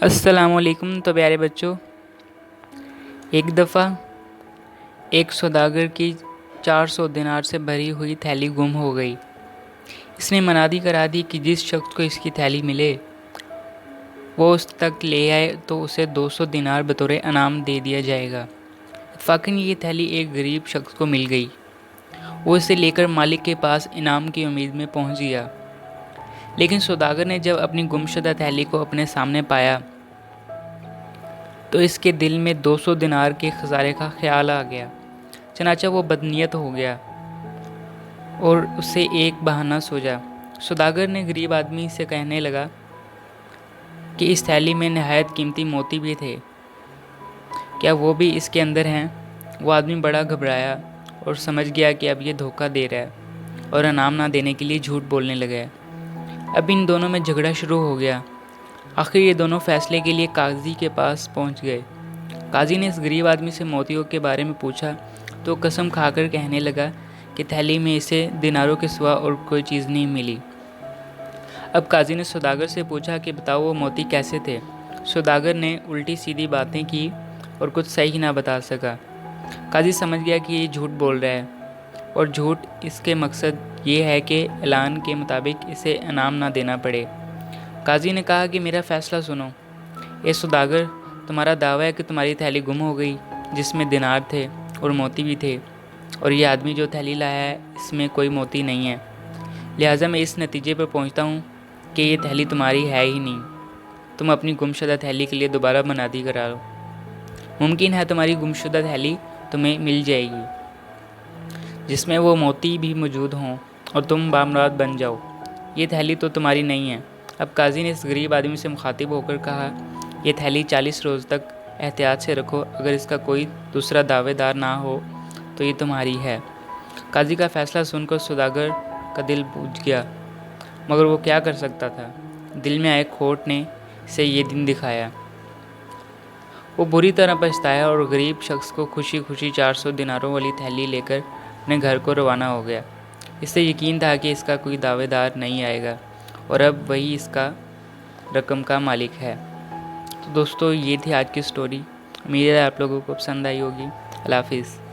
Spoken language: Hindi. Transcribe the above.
अस्सलामुअलैकुम। तो प्यारे बच्चों, एक दफ़ा एक सौदागर की 400 दिनार से भरी हुई थैली गुम हो गई। इसने मनादी करा दी कि जिस शख्स को इसकी थैली मिले वो उस तक ले आए तो उसे 200 दिनार बतौर इनाम दे दिया जाएगा। इत्तफ़ाक़न ये थैली एक गरीब शख्स को मिल गई। वो इसे लेकर मालिक के पास इनाम की उम्मीद में पहुंच गया। लेकिन सौदागर ने जब अपनी गुमशुदा थैली को अपने सामने पाया तो इसके दिल में 200 दिनार के खजारे का ख्याल आ गया। चनाचा वो बदनीयत हो गया और उसे एक बहाना सूझा। सौदागर ने गरीब आदमी से कहने लगा कि इस थैली में नहायत कीमती मोती भी थे, क्या वो भी इसके अंदर हैं? वो आदमी बड़ा घबराया और समझ गया कि अब ये धोखा दे रहा है और इनाम ना देने के लिए झूठ बोलने लगा। अब इन दोनों में झगड़ा शुरू हो गया। आखिर ये दोनों फैसले के लिए काजी के पास पहुंच गए। काजी ने इस गरीब आदमी से मोतियों के बारे में पूछा तो कसम खाकर कहने लगा कि थैली में इसे दिनारों के सिवा और कोई चीज़ नहीं मिली। अब काजी ने सौदागर से पूछा कि बताओ वो मोती कैसे थे। सौदागर ने उल्टी सीधी बातें की और कुछ सही ना बता सका। काजी समझ गया कि ये झूठ बोल रहा है और झूठ इसके मकसद ये है कि ऐलान के मुताबिक इसे इनाम ना देना पड़े। काजी ने कहा कि मेरा फ़ैसला सुनो। ए सौदागर, तुम्हारा दावा है कि तुम्हारी थैली गुम हो गई जिसमें दिनार थे और मोती भी थे, और ये आदमी जो थैली लाया है इसमें कोई मोती नहीं है। लिहाजा मैं इस नतीजे पर पहुंचता हूं कि ये थैली तुम्हारी है ही नहीं। तुम अपनी गुमशुदा थैली के लिए दोबारा मनादी करा लो। मुमकिन है तुम्हारी गुमशुदा थैली तुम्हें मिल जाएगी जिसमें वो मोती भी मौजूद हों और तुम बामुराद बन जाओ। ये थैली तो तुम्हारी नहीं है। अब काजी ने इस गरीब आदमी से मुखातिब होकर कहा, यह थैली 40 रोज़ तक एहतियात से रखो। अगर इसका कोई दूसरा दावेदार ना हो तो ये तुम्हारी है। काजी का फ़ैसला सुनकर सौदागर का दिल बूझ गया, मगर वो क्या कर सकता था। दिल में आए खोट ने इसे ये दिन दिखाया। वो बुरी तरह पछताया और गरीब शख्स को खुशी खुशी 400 दिनारों वाली थैली लेकर अपने घर को रवाना हो गया। इससे यकीन था कि इसका कोई दावेदार नहीं आएगा और अब वही इसका रकम का मालिक है। तो दोस्तों, ये थी आज की स्टोरी। उम्मीद है आप लोगों को पसंद आई होगी। अल्लाह हाफिज़।